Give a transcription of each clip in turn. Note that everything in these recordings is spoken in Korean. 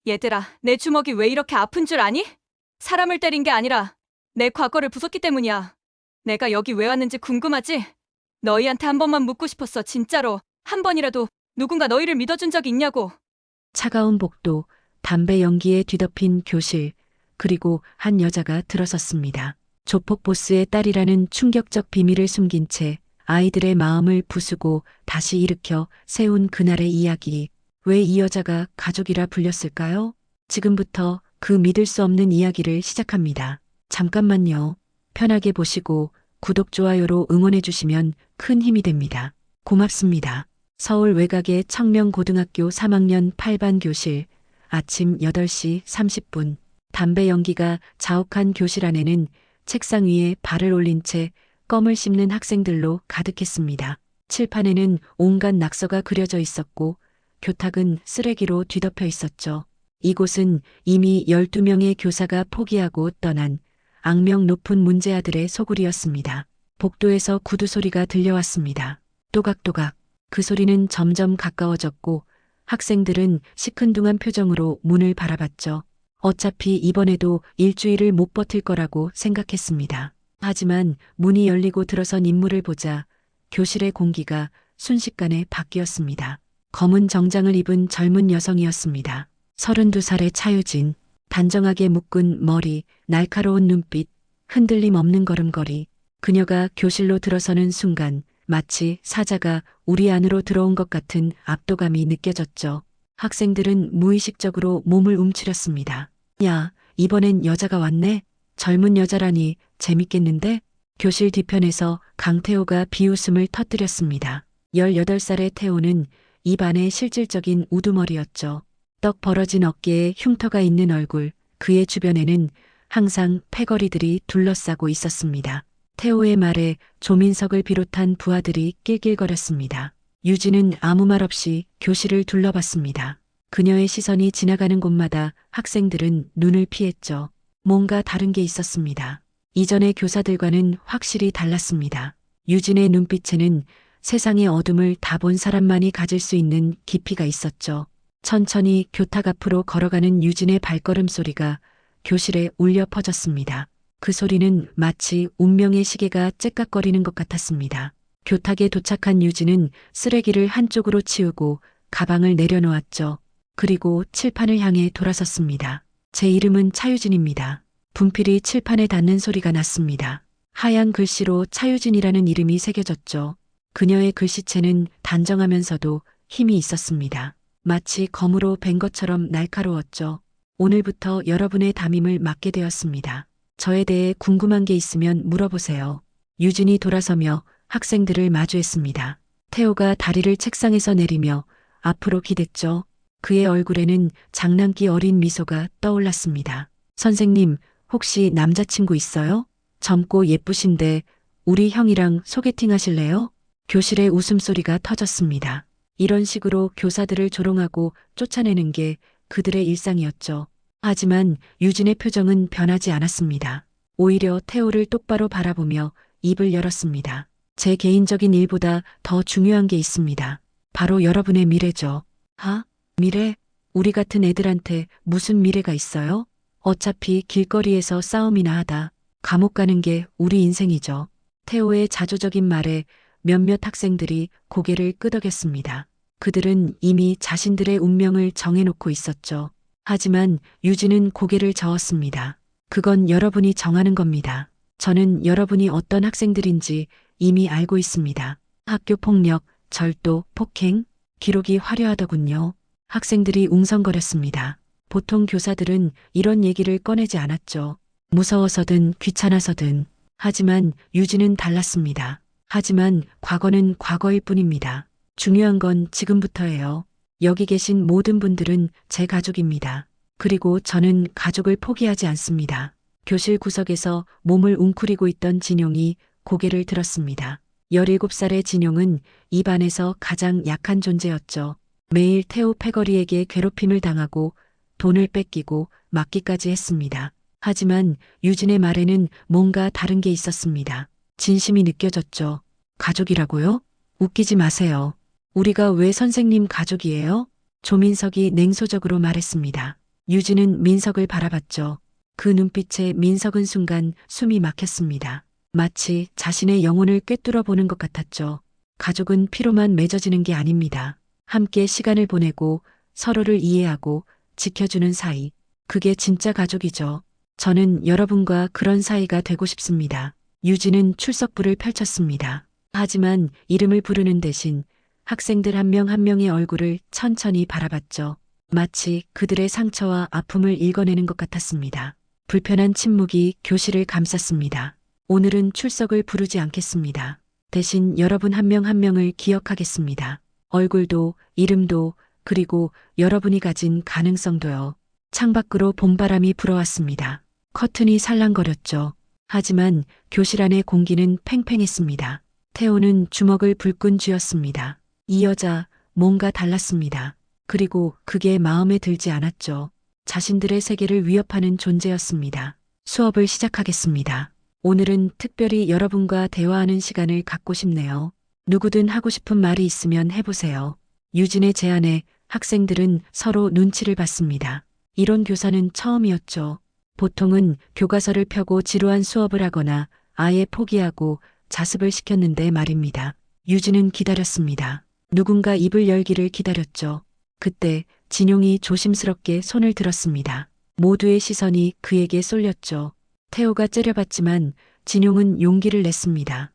얘들아, 내 주먹이 왜 이렇게 아픈 줄 아니? 사람을 때린 게 아니라 내 과거를 부쉈기 때문이야. 내가 여기 왜 왔는지 궁금하지? 너희한테 한 번만 묻고 싶었어, 진짜로. 한 번이라도 누군가 너희를 믿어준 적 있냐고. 차가운 복도, 담배 연기에 뒤덮인 교실, 그리고 한 여자가 들어섰습니다. 조폭 보스의 딸이라는 충격적 비밀을 숨긴 채 아이들의 마음을 부수고 다시 일으켜 세운 그날의 이야기. 왜 이 여자가 가족이라 불렸을까요? 지금부터 그 믿을 수 없는 이야기를 시작합니다. 잠깐만요. 편하게 보시고 구독, 좋아요로 응원해 주시면 큰 힘이 됩니다. 고맙습니다. 서울 외곽의 청명고등학교 3학년 8반 교실, 아침 8시 30분. 담배 연기가 자욱한 교실 안에는 책상 위에 발을 올린 채 껌을 씹는 학생들로 가득했습니다. 칠판에는 온갖 낙서가 그려져 있었고 교탁은 쓰레기로 뒤덮여 있었죠. 이곳은 이미 12명의 교사가 포기하고 떠난 악명 높은 문제아들의 소굴이었습니다. 복도에서 구두 소리가 들려왔습니다. 또각또각. 그 소리는 점점 가까워졌고 학생들은 시큰둥한 표정으로 문을 바라봤죠. 어차피 이번에도 일주일을 못 버틸 거라고 생각했습니다. 하지만 문이 열리고 들어선 인물을 보자 교실의 공기가 순식간에 바뀌었습니다. 검은 정장을 입은 젊은 여성이었습니다. 32살의 차유진, 단정하게 묶은 머리, 날카로운 눈빛, 흔들림 없는 걸음걸이. 그녀가 교실로 들어서는 순간 마치 사자가 우리 안으로 들어온 것 같은 압도감이 느껴졌죠. 학생들은 무의식적으로 몸을 움츠렸습니다. 야, 이번엔 여자가 왔네? 젊은 여자라니 재밌겠는데? 교실 뒤편에서 강태호가 비웃음을 터뜨렸습니다. 18살의 태호는 입 안에 실질적인 우두머리였죠. 떡 벌어진 어깨에 흉터가 있는 얼굴, 그의 주변에는 항상 패거리들이 둘러싸고 있었습니다. 태호의 말에 조민석을 비롯한 부하들이 낄낄거렸습니다. 유진은 아무 말 없이 교실을 둘러봤습니다. 그녀의 시선이 지나가는 곳마다 학생들은 눈을 피했죠. 뭔가 다른 게 있었습니다. 이전의 교사들과는 확실히 달랐습니다. 유진의 눈빛에는 세상의 어둠을 다 본 사람만이 가질 수 있는 깊이가 있었죠. 천천히 교탁 앞으로 걸어가는 유진의 발걸음 소리가 교실에 울려 퍼졌습니다. 그 소리는 마치 운명의 시계가 째깍거리는 것 같았습니다. 교탁에 도착한 유진은 쓰레기를 한쪽으로 치우고 가방을 내려놓았죠. 그리고 칠판을 향해 돌아섰습니다. 제 이름은 차유진입니다. 분필이 칠판에 닿는 소리가 났습니다. 하얀 글씨로 차유진이라는 이름이 새겨졌죠. 그녀의 글씨체는 단정하면서도 힘이 있었습니다. 마치 검으로 벤 것처럼 날카로웠죠. 오늘부터 여러분의 담임을 맡게 되었습니다. 저에 대해 궁금한 게 있으면 물어보세요. 유진이 돌아서며 학생들을 마주했습니다. 태호가 다리를 책상에서 내리며 앞으로 기댔죠. 그의 얼굴에는 장난기 어린 미소가 떠올랐습니다. 선생님, 혹시 남자친구 있어요? 젊고 예쁘신데 우리 형이랑 소개팅 하실래요? 교실에 웃음소리가 터졌습니다. 이런 식으로 교사들을 조롱하고 쫓아내는 게 그들의 일상이었죠. 하지만 유진의 표정은 변하지 않았습니다. 오히려 태호를 똑바로 바라보며 입을 열었습니다. 제 개인적인 일보다 더 중요한 게 있습니다. 바로 여러분의 미래죠. 미래? 우리 같은 애들한테 무슨 미래가 있어요? 어차피 길거리에서 싸움이나 하다 감옥 가는 게 우리 인생이죠. 태호의 자조적인 말에 몇몇 학생들이 고개를 끄덕였습니다. 그들은 이미 자신들의 운명을 정해놓고 있었죠. 하지만 유진은 고개를 저었습니다. 그건 여러분이 정하는 겁니다. 저는 여러분이 어떤 학생들인지 이미 알고 있습니다. 학교 폭력, 절도, 폭행, 기록이 화려하더군요. 학생들이 웅성거렸습니다. 보통 교사들은 이런 얘기를 꺼내지 않았죠. 무서워서든 귀찮아서든. 하지만 유진은 달랐습니다. 하지만 과거는 과거일 뿐입니다. 중요한 건 지금부터예요. 여기 계신 모든 분들은 제 가족입니다. 그리고 저는 가족을 포기하지 않습니다. 교실 구석에서 몸을 웅크리고 있던 진용이 고개를 들었습니다. 17살의 진용은 이 반에서 가장 약한 존재였죠. 매일 태호 패거리에게 괴롭힘을 당하고 돈을 뺏기고 맞기까지 했습니다. 하지만 유진의 말에는 뭔가 다른 게 있었습니다. 진심이 느껴졌죠. 가족이라고요? 웃기지 마세요. 우리가 왜 선생님 가족이에요? 조민석이 냉소적으로 말했습니다. 유진은 민석을 바라봤죠. 그 눈빛에 민석은 순간 숨이 막혔습니다. 마치 자신의 영혼을 꿰뚫어 보는 것 같았죠. 가족은 피로만 맺어지는 게 아닙니다. 함께 시간을 보내고 서로를 이해하고 지켜주는 사이. 그게 진짜 가족이죠. 저는 여러분과 그런 사이가 되고 싶습니다. 유진은 출석부를 펼쳤습니다. 하지만 이름을 부르는 대신 학생들 한 명 한 명의 얼굴을 천천히 바라봤죠. 마치 그들의 상처와 아픔을 읽어내는 것 같았습니다. 불편한 침묵이 교실을 감쌌습니다. 오늘은 출석을 부르지 않겠습니다. 대신 여러분 한 명 한 명을 기억하겠습니다. 얼굴도, 이름도, 그리고 여러분이 가진 가능성도요. 창밖으로 봄바람이 불어왔습니다. 커튼이 살랑거렸죠. 하지만 교실 안의 공기는 팽팽했습니다. 태호는 주먹을 불끈 쥐었습니다. 이 여자, 뭔가 달랐습니다. 그리고 그게 마음에 들지 않았죠. 자신들의 세계를 위협하는 존재였습니다. 수업을 시작하겠습니다. 오늘은 특별히 여러분과 대화하는 시간을 갖고 싶네요. 누구든 하고 싶은 말이 있으면 해보세요. 유진의 제안에 학생들은 서로 눈치를 봤습니다. 이런 교사는 처음이었죠. 보통은 교과서를 펴고 지루한 수업을 하거나 아예 포기하고 자습을 시켰는데 말입니다. 유진은 기다렸습니다. 누군가 입을 열기를 기다렸죠. 그때 진용이 조심스럽게 손을 들었습니다. 모두의 시선이 그에게 쏠렸죠. 태호가 째려봤지만 진용은 용기를 냈습니다.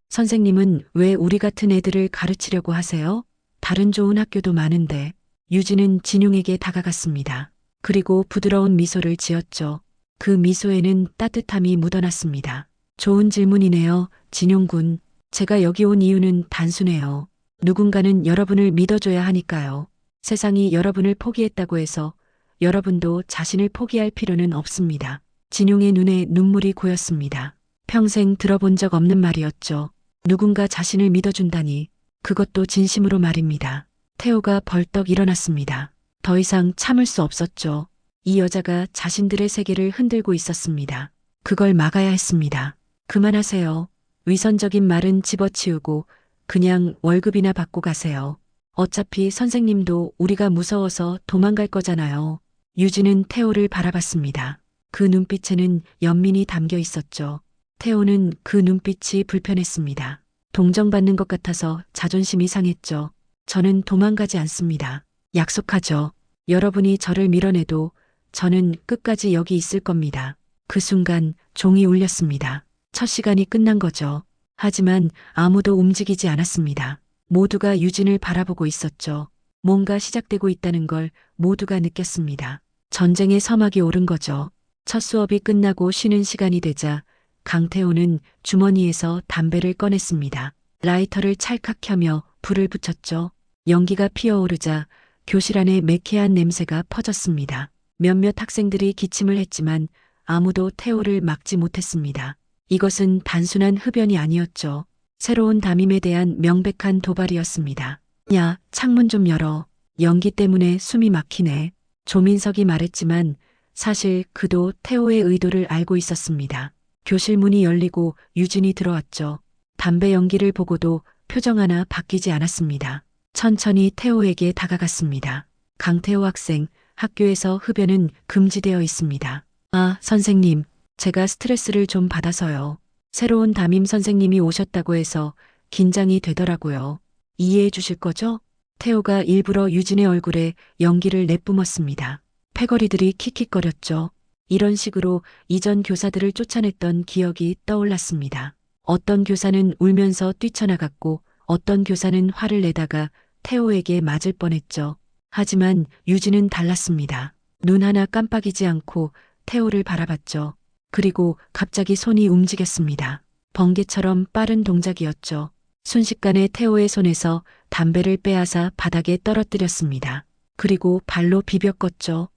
선생님은 왜 우리 같은 애들을 가르치려고 하세요? 다른 좋은 학교도 많은데. 유진은 진용에게 다가갔습니다. 그리고 부드러운 미소를 지었죠. 그 미소에는 따뜻함이 묻어났습니다. 좋은 질문이네요, 진용군. 제가 여기 온 이유는 단순해요. 누군가는 여러분을 믿어줘야 하니까요. 세상이 여러분을 포기했다고 해서 여러분도 자신을 포기할 필요는 없습니다. 진용의 눈에 눈물이 고였습니다. 평생 들어본 적 없는 말이었죠. 누군가 자신을 믿어준다니. 그것도 진심으로 말입니다. 태호가 벌떡 일어났습니다. 더 이상 참을 수 없었죠. 이 여자가 자신들의 세계를 흔들고 있었습니다. 그걸 막아야 했습니다. 그만하세요. 위선적인 말은 집어치우고 그냥 월급이나 받고 가세요. 어차피 선생님도 우리가 무서워서 도망갈 거잖아요. 유진은 태호를 바라봤습니다. 그 눈빛에는 연민이 담겨 있었죠. 태호는 그 눈빛이 불편했습니다. 동정받는 것 같아서 자존심이 상했죠. 저는 도망가지 않습니다. 약속하죠. 여러분이 저를 밀어내도 저는 끝까지 여기 있을 겁니다. 그 순간 종이 울렸습니다. 첫 시간이 끝난 거죠. 하지만 아무도 움직이지 않았습니다. 모두가 유진을 바라보고 있었죠. 뭔가 시작되고 있다는 걸 모두가 느꼈습니다. 전쟁의 서막이 오른 거죠. 첫 수업이 끝나고 쉬는 시간이 되자 강태호는 주머니에서 담배를 꺼냈습니다. 라이터를 찰칵 켜며 불을 붙였죠. 연기가 피어오르자 교실 안에 매캐한 냄새가 퍼졌습니다. 몇몇 학생들이 기침을 했지만 아무도 태호를 막지 못했습니다. 이것은 단순한 흡연이 아니었죠. 새로운 담임에 대한 명백한 도발이었습니다. 야, 창문 좀 열어. 연기 때문에 숨이 막히네. 조민석이 말했지만 사실 그도 태호의 의도를 알고 있었습니다. 교실 문이 열리고 유진이 들어왔죠. 담배 연기를 보고도 표정 하나 바뀌지 않았습니다. 천천히 태호에게 다가갔습니다. 강태호 학생, 학교에서 흡연은 금지되어 있습니다. 아, 선생님, 제가 스트레스를 좀 받아서요. 새로운 담임 선생님이 오셨다고 해서 긴장이 되더라고요. 이해해 주실 거죠? 태호가 일부러 유진의 얼굴에 연기를 내뿜었습니다. 패거리들이 킥킥거렸죠. 이런 식으로 이전 교사들을 쫓아냈던 기억이 떠올랐습니다. 어떤 교사는 울면서 뛰쳐나갔고 어떤 교사는 화를 내다가 태호에게 맞을 뻔했죠. 하지만 유진은 달랐습니다. 눈 하나 깜빡이지 않고 태호를 바라봤죠. 그리고 갑자기 손이 움직였습니다. 번개처럼 빠른 동작이었죠. 순식간에 태호의 손에서 담배를 빼앗아 바닥에 떨어뜨렸습니다. 그리고 발로 비벼 껐죠.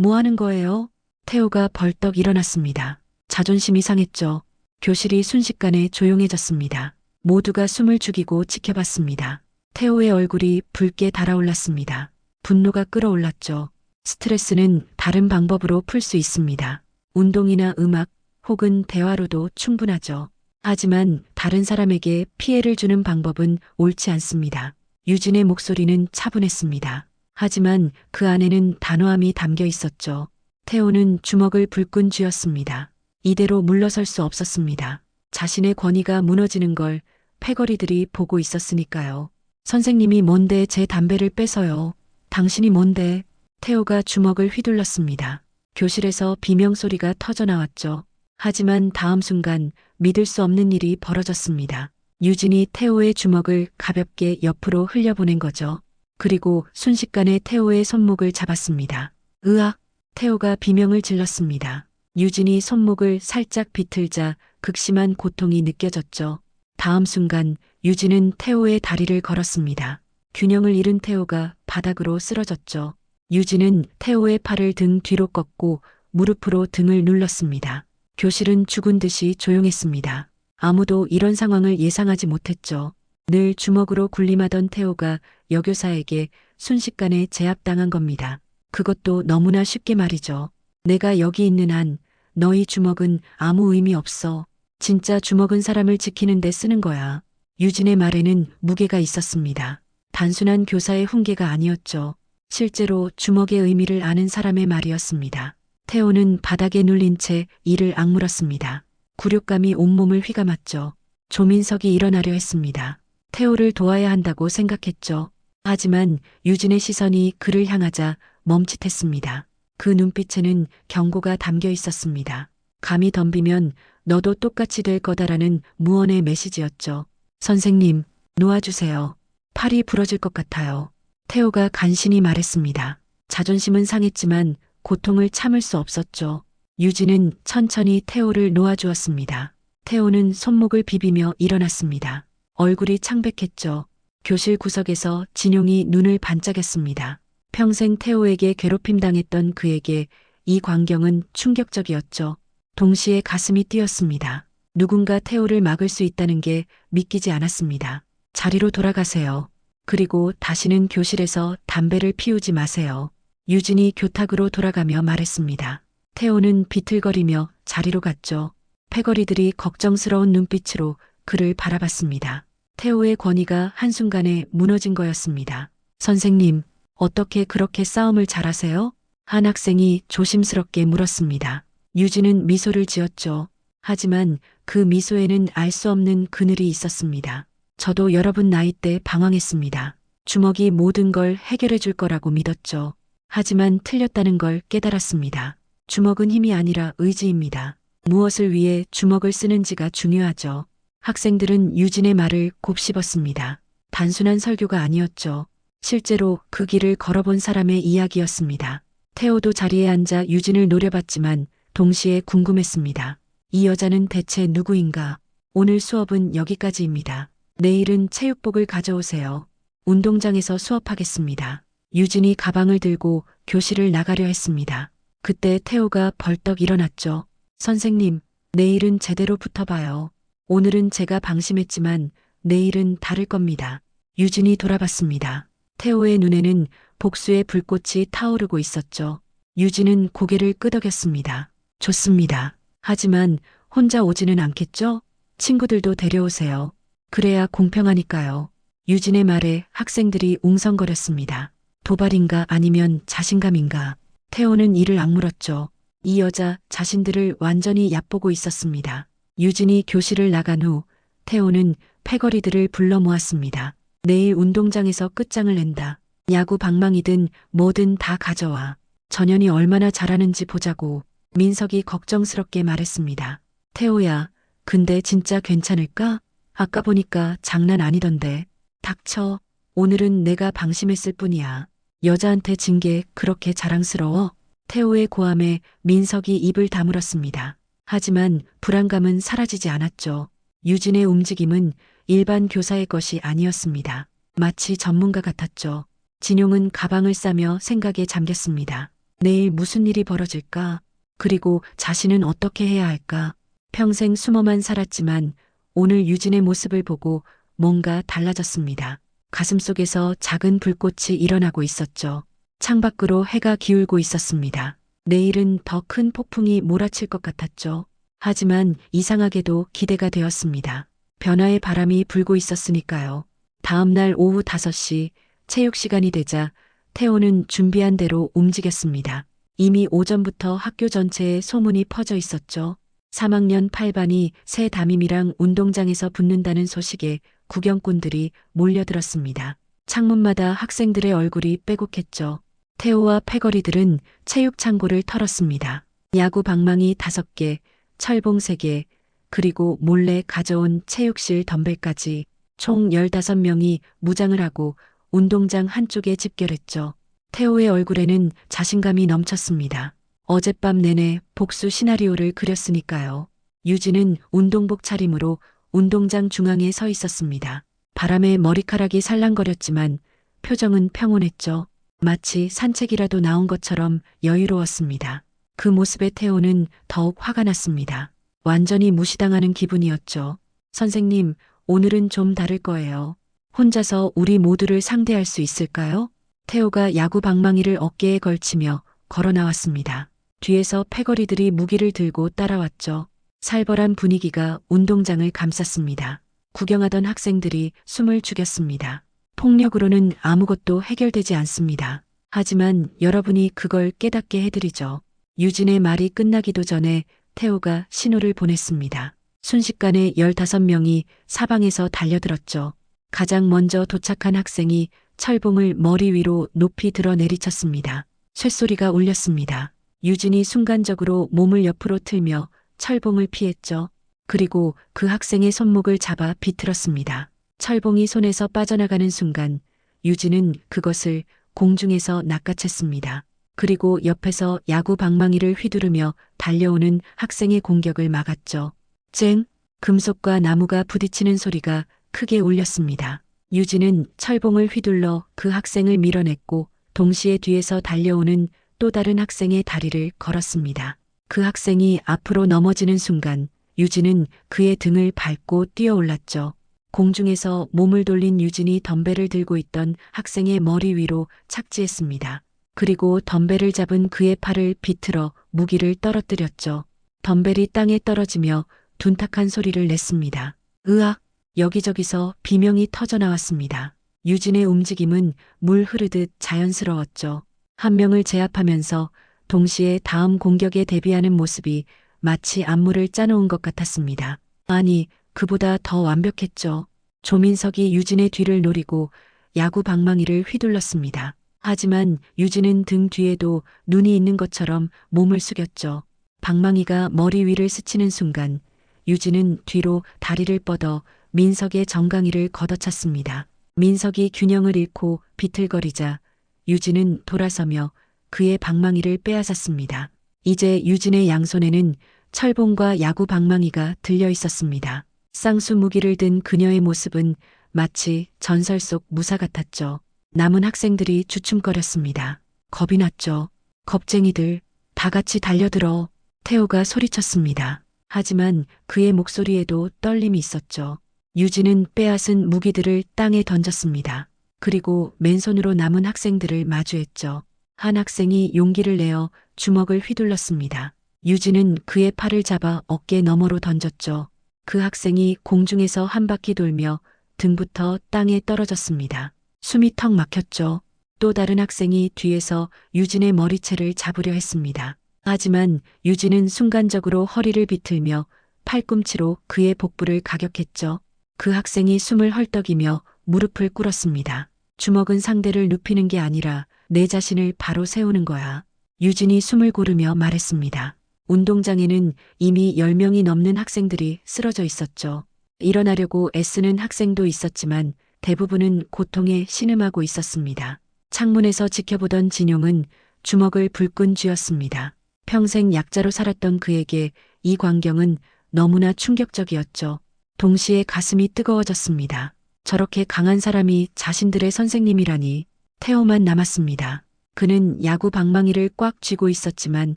뭐 하는 거예요? 태호가 벌떡 일어났습니다. 자존심이 상했죠. 교실이 순식간에 조용해졌습니다. 모두가 숨을 죽이고 지켜봤습니다. 태호의 얼굴이 붉게 달아올랐습니다. 분노가 끓어올랐죠. 스트레스는 다른 방법으로 풀 수 있습니다. 운동이나 음악 혹은 대화로도 충분하죠. 하지만 다른 사람에게 피해를 주는 방법은 옳지 않습니다. 유진의 목소리는 차분했습니다. 하지만 그 안에는 단호함이 담겨 있었죠. 태호는 주먹을 불끈 쥐었습니다. 이대로 물러설 수 없었습니다. 자신의 권위가 무너지는 걸 패거리들이 보고 있었으니까요. 선생님이 뭔데 제 담배를 뺏어요. 당신이 뭔데? 태호가 주먹을 휘둘렀습니다. 교실에서 비명소리가 터져나왔죠. 하지만 다음 순간 믿을 수 없는 일이 벌어졌습니다. 유진이 태호의 주먹을 가볍게 옆으로 흘려보낸 거죠. 그리고 순식간에 태호의 손목을 잡았습니다. 으악! 태호가 비명을 질렀습니다. 유진이 손목을 살짝 비틀자 극심한 고통이 느껴졌죠. 다음 순간 유진은 태호의 다리를 걸었습니다. 균형을 잃은 태호가 바닥으로 쓰러졌죠. 유진은 태호의 팔을 등 뒤로 꺾고 무릎으로 등을 눌렀습니다. 교실은 죽은 듯이 조용했습니다. 아무도 이런 상황을 예상하지 못했죠. 늘 주먹으로 군림하던 태호가 여교사에게 순식간에 제압당한 겁니다. 그것도 너무나 쉽게 말이죠. 내가 여기 있는 한 너희 주먹은 아무 의미 없어. 진짜 주먹은 사람을 지키는 데 쓰는 거야. 유진의 말에는 무게가 있었습니다. 단순한 교사의 훈계가 아니었죠. 실제로 주먹의 의미를 아는 사람의 말이었습니다. 태호는 바닥에 눌린 채 이를 악물었습니다. 굴욕감이 온몸을 휘감았죠. 조민석이 일어나려 했습니다. 태호를 도와야 한다고 생각했죠. 하지만 유진의 시선이 그를 향하자 멈칫했습니다. 그 눈빛에는 경고가 담겨 있었습니다. 감히 덤비면 너도 똑같이 될 거다라는 무언의 메시지였죠. 선생님, 놓아주세요. 팔이 부러질 것 같아요. 태호가 간신히 말했습니다. 자존심은 상했지만 고통을 참을 수 없었죠. 유진은 천천히 태호를 놓아주었습니다. 태호는 손목을 비비며 일어났습니다. 얼굴이 창백했죠. 교실 구석에서 진용이 눈을 반짝였습니다. 평생 태호에게 괴롭힘 당했던 그에게 이 광경은 충격적이었죠. 동시에 가슴이 뛰었습니다. 누군가 태호를 막을 수 있다는 게 믿기지 않았습니다. 자리로 돌아가세요. 그리고 다시는 교실에서 담배를 피우지 마세요. 유진이 교탁으로 돌아가며 말했습니다. 태호는 비틀거리며 자리로 갔죠. 패거리들이 걱정스러운 눈빛으로 그를 바라봤습니다. 태호의 권위가 한순간에 무너진 거였습니다. 선생님, 어떻게 그렇게 싸움을 잘하세요? 한 학생이 조심스럽게 물었습니다. 유진은 미소를 지었죠. 하지만 그 미소에는 알 수 없는 그늘이 있었습니다. 저도 여러분 나이 때 방황했습니다. 주먹이 모든 걸 해결해 줄 거라고 믿었죠. 하지만 틀렸다는 걸 깨달았습니다. 주먹은 힘이 아니라 의지입니다. 무엇을 위해 주먹을 쓰는지가 중요하죠. 학생들은 유진의 말을 곱씹었습니다. 단순한 설교가 아니었죠. 실제로 그 길을 걸어본 사람의 이야기였습니다. 태호도 자리에 앉아 유진을 노려봤지만 동시에 궁금했습니다. 이 여자는 대체 누구인가? 오늘 수업은 여기까지입니다. 내일은 체육복을 가져오세요. 운동장에서 수업하겠습니다. 유진이 가방을 들고 교실을 나가려 했습니다. 그때 태호가 벌떡 일어났죠. 선생님, 내일은 제대로 붙어봐요. 오늘은 제가 방심했지만 내일은 다를 겁니다. 유진이 돌아봤습니다. 태호의 눈에는 복수의 불꽃이 타오르고 있었죠. 유진은 고개를 끄덕였습니다. 좋습니다. 하지만 혼자 오지는 않겠죠? 친구들도 데려오세요. 그래야 공평하니까요. 유진의 말에 학생들이 웅성거렸습니다. 도발인가 아니면 자신감인가. 태호는 이를 악물었죠. 이 여자 자신들을 완전히 얕보고 있었습니다. 유진이 교실을 나간 후 태호는 패거리들을 불러 모았습니다. 내일 운동장에서 끝장을 낸다. 야구 방망이든 뭐든 다 가져와. 전현이 얼마나 잘하는지 보자고. 민석이 걱정스럽게 말했습니다. 태호야, 근데 진짜 괜찮을까? 아까 보니까 장난 아니던데. 닥쳐. 오늘은 내가 방심했을 뿐이야. 여자한테 진 게 그렇게 자랑스러워? 태호의 고함에 민석이 입을 다물었습니다. 하지만 불안감은 사라지지 않았죠. 유진의 움직임은 일반 교사의 것이 아니었습니다. 마치 전문가 같았죠. 진용은 가방을 싸며 생각에 잠겼습니다. 내일 무슨 일이 벌어질까? 그리고 자신은 어떻게 해야 할까? 평생 숨어만 살았지만 오늘 유진의 모습을 보고 뭔가 달라졌습니다. 가슴속에서 작은 불꽃이 일어나고 있었죠. 창밖으로 해가 기울고 있었습니다. 내일은 더 큰 폭풍이 몰아칠 것 같았죠. 하지만 이상하게도 기대가 되었습니다. 변화의 바람이 불고 있었으니까요. 다음 날 오후 5시 체육 시간이 되자 태호는 준비한 대로 움직였습니다. 이미 오전부터 학교 전체에 소문이 퍼져 있었죠. 3학년 8반이 새 담임이랑 운동장에서 붙는다는 소식에 구경꾼들이 몰려들었습니다. 창문마다 학생들의 얼굴이 빼곡했죠. 태호와 패거리들은 체육 창고를 털었습니다. 야구 방망이 5개, 철봉 3개, 그리고 몰래 가져온 체육실 덤벨까지 총 15명이 무장을 하고 운동장 한쪽에 집결했죠. 태호의 얼굴에는 자신감이 넘쳤습니다. 어젯밤 내내 복수 시나리오를 그렸으니까요. 유진은 운동복 차림으로 운동장 중앙에 서 있었습니다. 바람에 머리카락이 살랑거렸지만 표정은 평온했죠. 마치 산책이라도 나온 것처럼 여유로웠습니다. 그 모습에 태호는 더욱 화가 났습니다. 완전히 무시당하는 기분이었죠. 선생님, 오늘은 좀 다를 거예요. 혼자서 우리 모두를 상대할 수 있을까요? 태호가 야구 방망이를 어깨에 걸치며 걸어 나왔습니다. 뒤에서 패거리들이 무기를 들고 따라왔죠. 살벌한 분위기가 운동장을 감쌌습니다. 구경하던 학생들이 숨을 죽였습니다. 폭력으로는 아무것도 해결되지 않습니다. 하지만 여러분이 그걸 깨닫게 해드리죠. 유진의 말이 끝나기도 전에 태호가 신호를 보냈습니다. 순식간에 15명이 사방에서 달려들었죠. 가장 먼저 도착한 학생이 철봉을 머리 위로 높이 들어 내리쳤습니다. 쇳소리가 울렸습니다. 유진이 순간적으로 몸을 옆으로 틀며 철봉을 피했죠. 그리고 그 학생의 손목을 잡아 비틀었습니다. 철봉이 손에서 빠져나가는 순간 유진은 그것을 공중에서 낚아챘습니다. 그리고 옆에서 야구 방망이를 휘두르며 달려오는 학생의 공격을 막았죠. 쨍! 금속과 나무가 부딪히는 소리가 크게 울렸습니다. 유진은 철봉을 휘둘러 그 학생을 밀어냈고 동시에 뒤에서 달려오는 또 다른 학생의 다리를 걸었습니다. 그 학생이 앞으로 넘어지는 순간 유진은 그의 등을 밟고 뛰어올랐죠. 공중에서 몸을 돌린 유진이 덤벨을 들고 있던 학생의 머리 위로 착지했습니다. 그리고 덤벨을 잡은 그의 팔을 비틀어 무기를 떨어뜨렸죠. 덤벨이 땅에 떨어지며 둔탁한 소리를 냈습니다. 으악! 여기저기서 비명이 터져 나왔습니다. 유진의 움직임은 물 흐르듯 자연스러웠죠. 한 명을 제압하면서 동시에 다음 공격에 대비하는 모습이 마치 안무를 짜놓은 것 같았습니다. 아니, 그보다 더 완벽했죠. 조민석이 유진의 뒤를 노리고 야구 방망이를 휘둘렀습니다. 하지만 유진은 등 뒤에도 눈이 있는 것처럼 몸을 숙였죠. 방망이가 머리 위를 스치는 순간 유진은 뒤로 다리를 뻗어 민석의 정강이를 걷어찼습니다. 민석이 균형을 잃고 비틀거리자 유진은 돌아서며 그의 방망이를 빼앗았습니다. 이제 유진의 양손에는 철봉과 야구 방망이가 들려 있었습니다. 쌍수 무기를 든 그녀의 모습은 마치 전설 속 무사 같았죠. 남은 학생들이 주춤거렸습니다. 겁이 났죠. 겁쟁이들, 다 같이 달려들어. 태호가 소리쳤습니다. 하지만 그의 목소리에도 떨림이 있었죠. 유진은 빼앗은 무기들을 땅에 던졌습니다. 그리고 맨손으로 남은 학생들을 마주했죠. 한 학생이 용기를 내어 주먹을 휘둘렀습니다. 유진은 그의 팔을 잡아 어깨 너머로 던졌죠. 그 학생이 공중에서 한 바퀴 돌며 등부터 땅에 떨어졌습니다. 숨이 턱 막혔죠. 또 다른 학생이 뒤에서 유진의 머리채를 잡으려 했습니다. 하지만 유진은 순간적으로 허리를 비틀며 팔꿈치로 그의 복부를 가격했죠. 그 학생이 숨을 헐떡이며 무릎을 꿇었습니다. 주먹은 상대를 눕히는 게 아니라 내 자신을 바로 세우는 거야. 유진이 숨을 고르며 말했습니다. 운동장에는 이미 10명이 넘는 학생들이 쓰러져 있었죠. 일어나려고 애쓰는 학생도 있었지만 대부분은 고통에 신음하고 있었습니다. 창문에서 지켜보던 진용은 주먹을 불끈 쥐었습니다. 평생 약자로 살았던 그에게 이 광경은 너무나 충격적이었죠. 동시에 가슴이 뜨거워졌습니다. 저렇게 강한 사람이 자신들의 선생님이라니. 태호만 남았습니다. 그는 야구 방망이를 꽉 쥐고 있었지만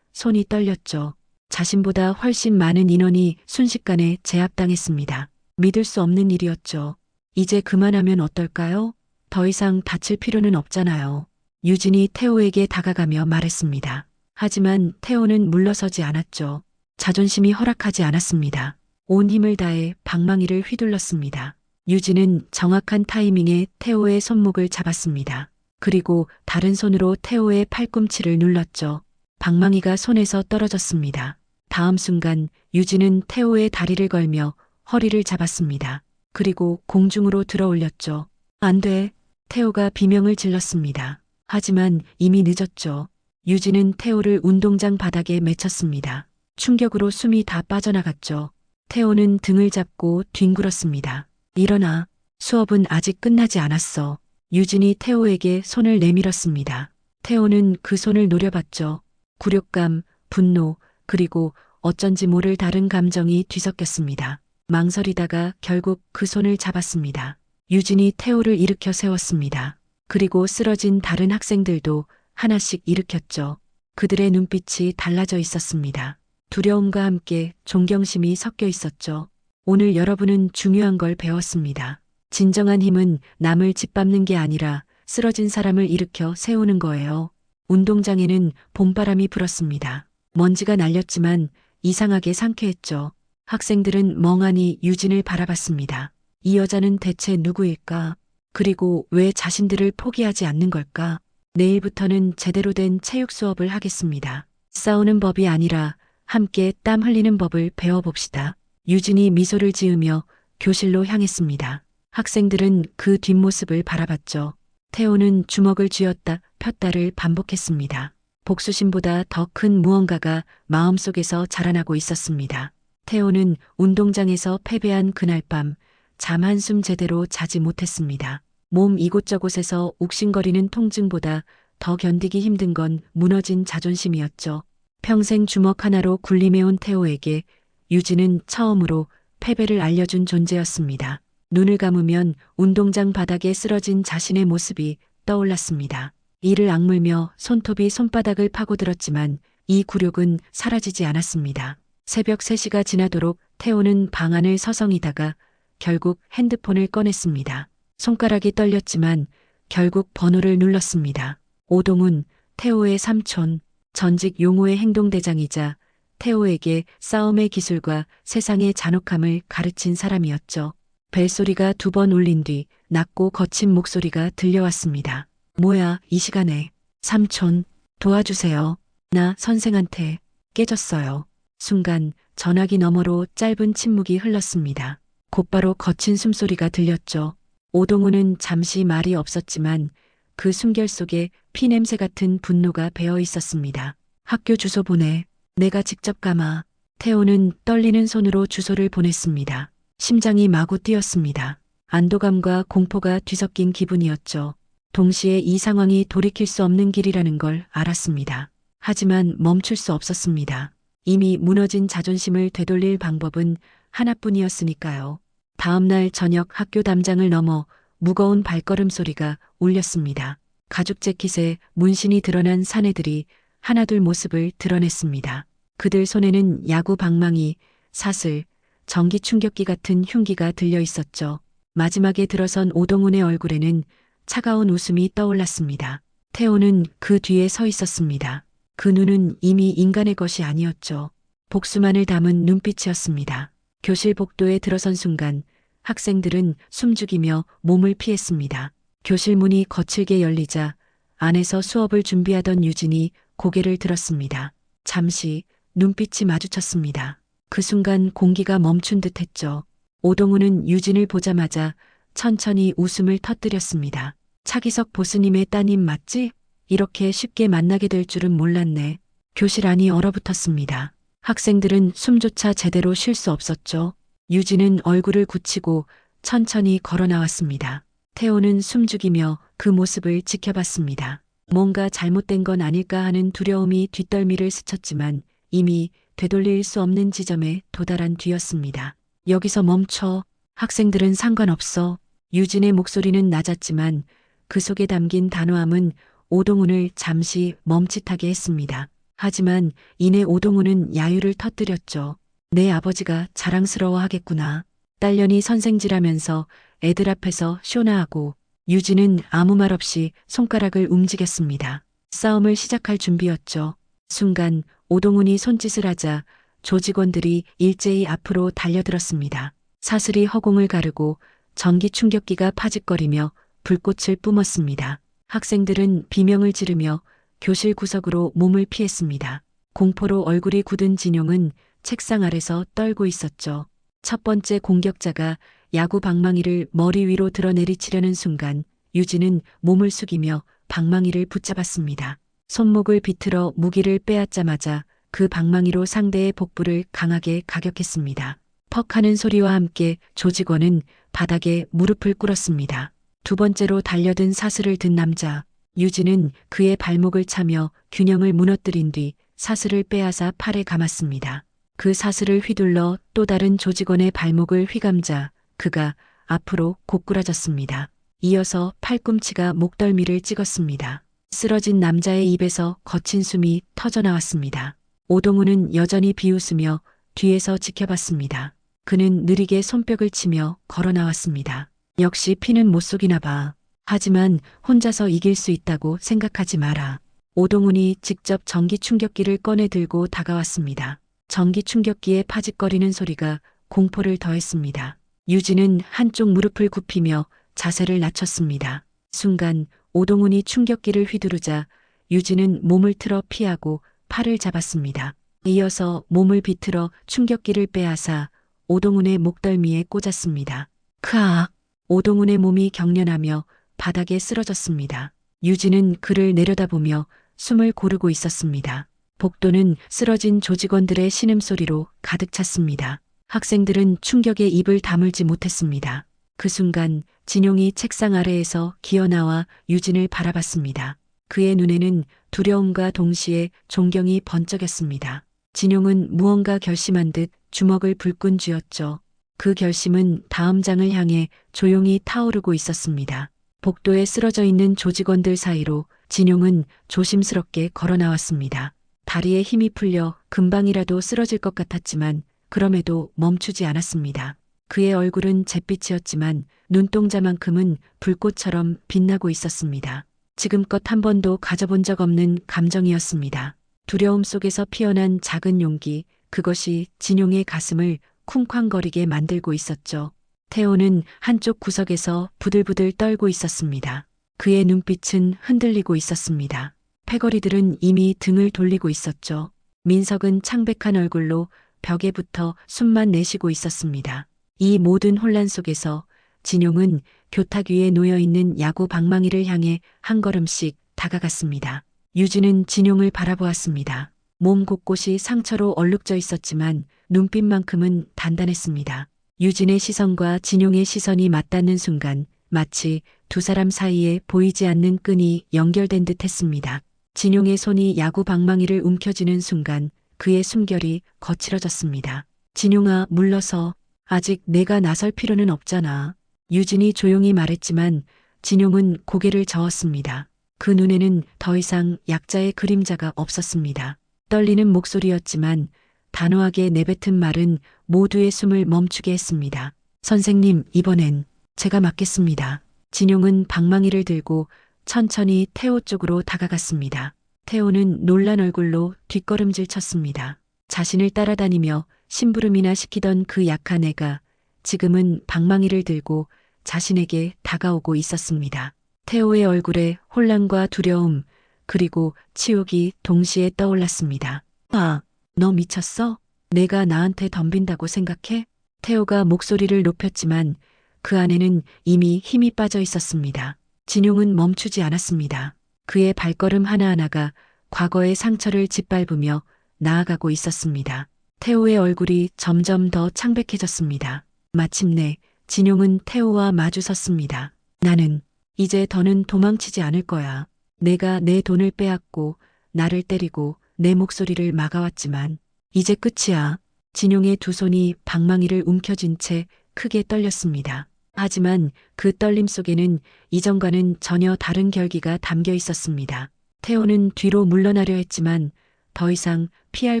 손이 떨렸죠. 자신보다 훨씬 많은 인원이 순식간에 제압당했습니다. 믿을 수 없는 일이었죠. 이제 그만하면 어떨까요? 더 이상 다칠 필요는 없잖아요. 유진이 태호에게 다가가며 말했습니다. 하지만 태호는 물러서지 않았죠. 자존심이 허락하지 않았습니다. 온 힘을 다해 방망이를 휘둘렀습니다. 유진은 정확한 타이밍에 태호의 손목을 잡았습니다. 그리고 다른 손으로 태호의 팔꿈치를 눌렀죠. 방망이가 손에서 떨어졌습니다. 다음 순간 유진은 태호의 다리를 걸며 허리를 잡았습니다. 그리고 공중으로 들어 올렸죠. 안 돼. 태호가 비명을 질렀습니다. 하지만 이미 늦었죠. 유진은 태호를 운동장 바닥에 맺혔습니다. 충격으로 숨이 다 빠져나갔죠. 태호는 등을 잡고 뒹굴었습니다. 일어나. 수업은 아직 끝나지 않았어. 유진이 태호에게 손을 내밀었습니다. 태호는 그 손을 노려봤죠. 굴욕감, 분노, 그리고 어쩐지 모를 다른 감정이 뒤섞였습니다. 망설이다가 결국 그 손을 잡았습니다. 유진이 태호를 일으켜 세웠습니다. 그리고 쓰러진 다른 학생들도 하나씩 일으켰죠. 그들의 눈빛이 달라져 있었습니다. 두려움과 함께 존경심이 섞여 있었죠. 오늘 여러분은 중요한 걸 배웠습니다. 진정한 힘은 남을 짓밟는 게 아니라 쓰러진 사람을 일으켜 세우는 거예요. 운동장에는 봄바람이 불었습니다. 먼지가 날렸지만 이상하게 상쾌했죠. 학생들은 멍하니 유진을 바라봤습니다. 이 여자는 대체 누구일까? 그리고 왜 자신들을 포기하지 않는 걸까? 내일부터는 제대로 된 체육 수업을 하겠습니다. 싸우는 법이 아니라 함께 땀 흘리는 법을 배워봅시다. 유진이 미소를 지으며 교실로 향했습니다. 학생들은 그 뒷모습을 바라봤죠. 태호는 주먹을 쥐었다 폈다를 반복했습니다. 복수심보다 더 큰 무언가가 마음속에서 자라나고 있었습니다. 태호는 운동장에서 패배한 그날 밤 잠 한숨 제대로 자지 못했습니다. 몸 이곳저곳에서 욱신거리는 통증보다 더 견디기 힘든 건 무너진 자존심이었죠. 평생 주먹 하나로 군림해온 태호에게 유진은 처음으로 패배를 알려준 존재였습니다. 눈을 감으면 운동장 바닥에 쓰러진 자신의 모습이 떠올랐습니다. 이를 악물며 손톱이 손바닥을 파고들었지만 이 굴욕은 사라지지 않았습니다. 새벽 3시가 지나도록 태호는 방 안을 서성이다가 결국 핸드폰을 꺼냈습니다. 손가락이 떨렸지만 결국 번호를 눌렀습니다. 오동훈, 태호의 삼촌, 전직 용호의 행동대장이자 태호에게 싸움의 기술과 세상의 잔혹함을 가르친 사람이었죠. 벨소리가 2번 울린 뒤 낮고 거친 목소리가 들려왔습니다. 뭐야, 이 시간에. 삼촌, 도와주세요. 나 선생한테 깨졌어요. 순간 전화기 너머로 짧은 침묵이 흘렀습니다. 곧바로 거친 숨소리가 들렸죠. 오동훈은 잠시 말이 없었지만 그 숨결 속에 피냄새 같은 분노가 배어 있었습니다. 학교 주소 보내. 내가 직접 감아. 태호는 떨리는 손으로 주소를 보냈습니다. 심장이 마구 뛰었습니다. 안도감과 공포가 뒤섞인 기분이었죠. 동시에 이 상황이 돌이킬 수 없는 길이라는 걸 알았습니다. 하지만 멈출 수 없었습니다. 이미 무너진 자존심을 되돌릴 방법은 하나뿐이었으니까요. 다음 날 저녁 학교 담장을 넘어 무거운 발걸음 소리가 울렸습니다. 가죽 재킷에 문신이 드러난 사내들이 하나둘 모습을 드러냈습니다. 그들 손에는 야구 방망이, 사슬, 전기 충격기 같은 흉기가 들려 있었죠. 마지막에 들어선 오동훈의 얼굴에는 차가운 웃음이 떠올랐습니다. 태호는 그 뒤에 서 있었습니다. 그 눈은 이미 인간의 것이 아니었죠. 복수만을 담은 눈빛이었습니다. 교실 복도에 들어선 순간 학생들은 숨죽이며 몸을 피했습니다. 교실 문이 거칠게 열리자 안에서 수업을 준비하던 유진이 고개를 들었습니다. 잠시 눈빛이 마주쳤습니다. 그 순간 공기가 멈춘 듯 했죠. 오동훈은 유진을 보자마자 천천히 웃음을 터뜨렸습니다. 차기석 보스님의 따님 맞지? 이렇게 쉽게 만나게 될 줄은 몰랐네. 교실 안이 얼어붙었습니다. 학생들은 숨조차 제대로 쉴 수 없었죠. 유진은 얼굴을 굳히고 천천히 걸어 나왔습니다. 태호는 숨죽이며 그 모습을 지켜봤습니다. 뭔가 잘못된 건 아닐까 하는 두려움이 뒷덜미를 스쳤지만 이미 되돌릴 수 없는 지점에 도달한 뒤였습니다. 여기서 멈춰. 학생들은 상관없어. 유진의 목소리는 낮았지만 그 속에 담긴 단호함은 오동훈을 잠시 멈칫하게 했습니다. 하지만 이내 오동훈은 야유를 터뜨렸죠. 내 아버지가 자랑스러워하겠구나. 딸년이 선생질하면서 애들 앞에서 쇼나하고 유진은 아무 말 없이 손가락을 움직였습니다. 싸움을 시작할 준비였죠. 순간 오동훈이 손짓을 하자 조직원들이 일제히 앞으로 달려들었습니다. 사슬이 허공을 가르고 전기 충격기가 파직거리며 불꽃을 뿜었습니다. 학생들은 비명을 지르며 교실 구석으로 몸을 피했습니다. 공포로 얼굴이 굳은 진용은 책상 아래서 떨고 있었죠. 첫 번째 공격자가 야구 방망이를 머리 위로 들어 내리치려는 순간 유진은 몸을 숙이며 방망이를 붙잡았습니다. 손목을 비틀어 무기를 빼앗자마자 그 방망이로 상대의 복부를 강하게 가격했습니다. 퍽 하는 소리와 함께 조직원은 바닥에 무릎을 꿇었습니다. 두 번째로 달려든 사슬을 든 남자, 유진은 그의 발목을 차며 균형을 무너뜨린 뒤 사슬을 빼앗아 팔에 감았습니다. 그 사슬을 휘둘러 또 다른 조직원의 발목을 휘감자 그가 앞으로 고꾸라졌습니다. 이어서 팔꿈치가 목덜미를 찍었습니다. 쓰러진 남자의 입에서 거친 숨이 터져나왔습니다. 오동우는 여전히 비웃으며 뒤에서 지켜봤습니다. 그는 느리게 손뼉을 치며 걸어 나왔습니다. 역시 피는 못 속이나 봐. 하지만 혼자서 이길 수 있다고 생각하지 마라. 오동훈이 직접 전기 충격기를 꺼내 들고 다가왔습니다. 전기 충격기의 파직거리는 소리가 공포를 더했습니다. 유진은 한쪽 무릎을 굽히며 자세를 낮췄습니다. 순간 오동훈이 충격기를 휘두르자 유진은 몸을 틀어 피하고 팔을 잡았습니다. 이어서 몸을 비틀어 충격기를 빼앗아 오동훈의 목덜미에 꽂았습니다. 크악! 오동훈의 몸이 경련하며 바닥에 쓰러졌습니다. 유진은 그를 내려다보며 숨을 고르고 있었습니다. 복도는 쓰러진 조직원들의 신음소리로 가득 찼습니다. 학생들은 충격에 입을 다물지 못했습니다. 그 순간 진용이 책상 아래에서 기어나와 유진을 바라봤습니다. 그의 눈에는 두려움과 동시에 존경이 번쩍였습니다. 진용은 무언가 결심한 듯 주먹을 불끈 쥐었죠. 그 결심은 다음 장을 향해 조용히 타오르고 있었습니다. 복도에 쓰러져 있는 조직원들 사이로 진용은 조심스럽게 걸어 나왔습니다. 다리에 힘이 풀려 금방이라도 쓰러질 것 같았지만 그럼에도 멈추지 않았습니다. 그의 얼굴은 잿빛이었지만 눈동자만큼은 불꽃처럼 빛나고 있었습니다. 지금껏 한 번도 가져본 적 없는 감정이었습니다. 두려움 속에서 피어난 작은 용기, 그것이 진용의 가슴을 쿵쾅거리게 만들고 있었죠. 태호는 한쪽 구석에서 부들부들 떨고 있었습니다. 그의 눈빛은 흔들리고 있었습니다. 패거리들은 이미 등을 돌리고 있었죠. 민석은 창백한 얼굴로 벽에 붙어 숨만 내쉬고 있었습니다. 이 모든 혼란 속에서 진용은 교탁 위에 놓여있는 야구 방망이를 향해 한 걸음씩 다가갔습니다. 유진은 진용을 바라보았습니다. 몸 곳곳이 상처로 얼룩져 있었지만 눈빛만큼은 단단했습니다. 유진의 시선과 진용의 시선이 맞닿는 순간 마치 두 사람 사이에 보이지 않는 끈이 연결된 듯 했습니다. 진용의 손이 야구 방망이를 움켜쥐는 순간 그의 숨결이 거칠어졌습니다. 진용아, 물러서. 아직 내가 나설 필요는 없잖아. 유진이 조용히 말했지만 진용은 고개를 저었습니다. 그 눈에는 더 이상 약자의 그림자가 없었습니다. 떨리는 목소리였지만 단호하게 내뱉은 말은 모두의 숨을 멈추게 했습니다. 선생님, 이번엔 제가 맡겠습니다. 진용은 방망이를 들고 천천히 태호 쪽으로 다가갔습니다. 태호는 놀란 얼굴로 뒷걸음질 쳤습니다. 자신을 따라다니며 심부름이나 시키던 그 약한 애가 지금은 방망이를 들고 자신에게 다가오고 있었습니다. 태호의 얼굴에 혼란과 두려움 그리고 치욕이 동시에 떠올랐습니다. 아, 너 미쳤어? 내가 나한테 덤빈다고 생각해? 태호가 목소리를 높였지만 그 안에는 이미 힘이 빠져 있었습니다. 진용은 멈추지 않았습니다. 그의 발걸음 하나하나가 과거의 상처를 짓밟으며 나아가고 있었습니다. 태호의 얼굴이 점점 더 창백해졌습니다. 마침내 진용은 태호와 마주 섰습니다. 나는 이제 더는 도망치지 않을 거야. 내가 내 돈을 빼앗고 나를 때리고 내 목소리를 막아왔지만 이제 끝이야. 진용의 두 손이 방망이를 움켜쥔 채 크게 떨렸습니다. 하지만 그 떨림 속에는 이전과는 전혀 다른 결기가 담겨 있었습니다. 태호는 뒤로 물러나려 했지만 더 이상 피할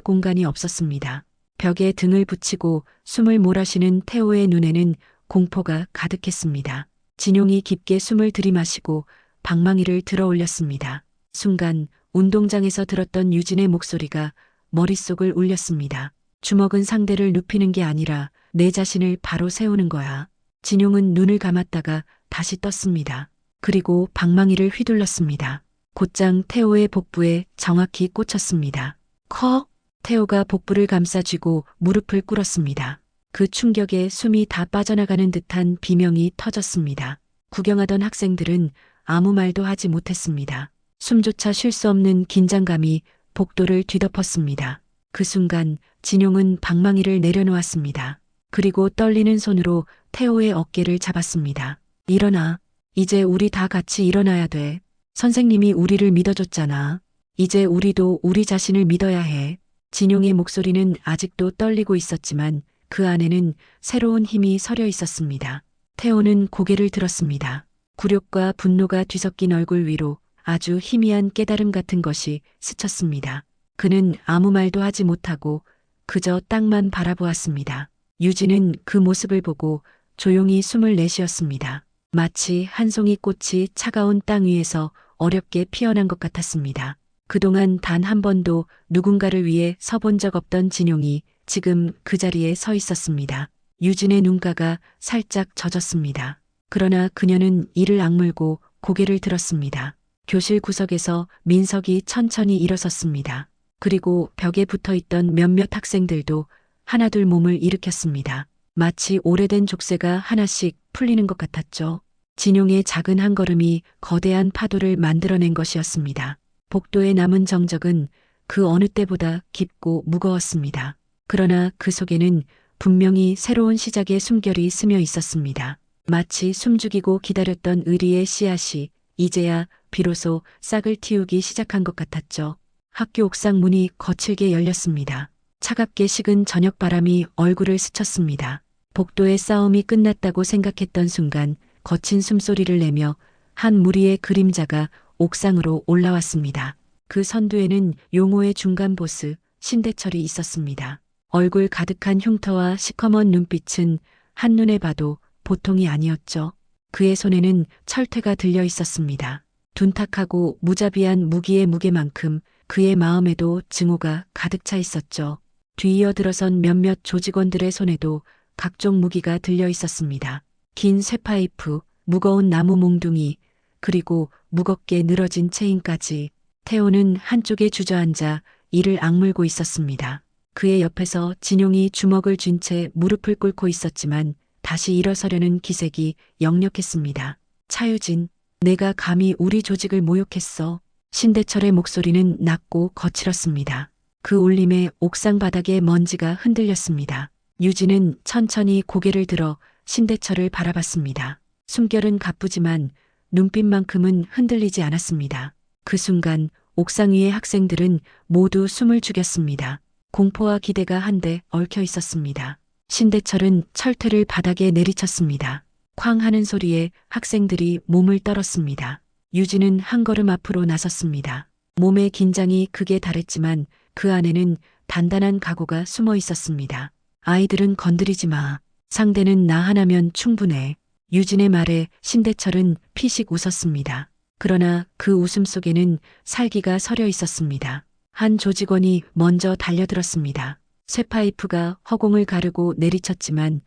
공간이 없었습니다. 벽에 등을 붙이고 숨을 몰아쉬는 태호의 눈에는 공포가 가득했습니다. 진용이 깊게 숨을 들이마시고 방망이를 들어 올렸습니다. 순간 운동장에서 들었던 유진의 목소리가 머릿속을 울렸습니다. 주먹은 상대를 눕히는 게 아니라 내 자신을 바로 세우는 거야. 진용은 눈을 감았다가 다시 떴습니다. 그리고 방망이를 휘둘렀습니다. 곧장 태호의 복부에 정확히 꽂혔습니다. 커! 태호가 복부를 감싸쥐고 무릎을 꿇었습니다. 그 충격에 숨이 다 빠져나가는 듯한 비명이 터졌습니다. 구경하던 학생들은 아무 말도 하지 못했습니다. 숨조차 쉴 수 없는 긴장감이 복도를 뒤덮었습니다. 그 순간 진용은 방망이를 내려놓았습니다. 그리고 떨리는 손으로 태호의 어깨를 잡았습니다. 일어나. 이제 우리 다 같이 일어나야 돼. 선생님이 우리를 믿어줬잖아. 이제 우리도 우리 자신을 믿어야 해. 진용의 목소리는 아직도 떨리고 있었지만 그 안에는 새로운 힘이 서려 있었습니다. 태호는 고개를 들었습니다. 굴욕과 분노가 뒤섞인 얼굴 위로 아주 희미한 깨달음 같은 것이 스쳤습니다. 그는 아무 말도 하지 못하고 그저 땅만 바라보았습니다. 유진은 그 모습을 보고 조용히 숨을 내쉬었습니다. 마치 한 송이 꽃이 차가운 땅 위에서 어렵게 피어난 것 같았습니다. 그동안 단 한 번도 누군가를 위해 서본 적 없던 진용이 지금 그 자리에 서 있었습니다. 유진의 눈가가 살짝 젖었습니다. 그러나 그녀는 이를 악물고 고개를 들었습니다. 교실 구석에서 민석이 천천히 일어섰습니다. 그리고 벽에 붙어 있던 몇몇 학생들도 하나둘 몸을 일으켰습니다. 마치 오래된 족쇄가 하나씩 풀리는 것 같았죠. 진용의 작은 한 걸음이 거대한 파도를 만들어낸 것이었습니다. 복도에 남은 정적은 그 어느 때보다 깊고 무거웠습니다. 그러나 그 속에는 분명히 새로운 시작의 숨결이 스며 있었습니다. 마치 숨죽이고 기다렸던 의리의 씨앗이 이제야 비로소 싹을 틔우기 시작한 것 같았죠. 학교 옥상 문이 거칠게 열렸습니다. 차갑게 식은 저녁 바람이 얼굴을 스쳤습니다. 복도의 싸움이 끝났다고 생각했던 순간 거친 숨소리를 내며 한 무리의 그림자가 옥상으로 올라왔습니다. 그 선두에는 용호의 중간 보스 신대철이 있었습니다. 얼굴 가득한 흉터와 시커먼 눈빛은 한눈에 봐도 보통이 아니었죠. 그의 손에는 철퇴가 들려 있었습니다. 둔탁하고 무자비한 무기의 무게만큼 그의 마음에도 증오가 가득 차 있었죠. 뒤이어 들어선 몇몇 조직원들의 손에도 각종 무기가 들려 있었습니다. 긴 쇠파이프, 무거운 나무 몽둥이, 그리고 무겁게 늘어진 체인까지. 태호는 한쪽에 주저앉아 이를 악물고 있었습니다. 그의 옆에서 진용이 주먹을 쥔 채 무릎을 꿇고 있었지만 다시 일어서려는 기색이 역력했습니다. 차유진, 내가 감히 우리 조직을 모욕했어. 신대철의 목소리는 낮고 거칠었습니다. 그 울림에 옥상 바닥의 먼지가 흔들렸습니다. 유진은 천천히 고개를 들어 신대철을 바라봤습니다. 숨결은 가쁘지만 눈빛만큼은 흔들리지 않았습니다. 그 순간 옥상 위의 학생들은 모두 숨을 죽였습니다. 공포와 기대가 한데 얽혀 있었습니다. 신대철은 철퇴를 바닥에 내리쳤습니다. 쾅 하는 소리에 학생들이 몸을 떨었습니다. 유진은 한 걸음 앞으로 나섰습니다. 몸의 긴장이 극에 달했지만 그 안에는 단단한 각오가 숨어 있었습니다. 아이들은 건드리지 마. 상대는 나 하나면 충분해. 유진의 말에 신대철은 피식 웃었습니다. 그러나 그 웃음 속에는 살기가 서려 있었습니다. 한 조직원이 먼저 달려들었습니다. 쇠파이프가 허공을 가르고 내리쳤지만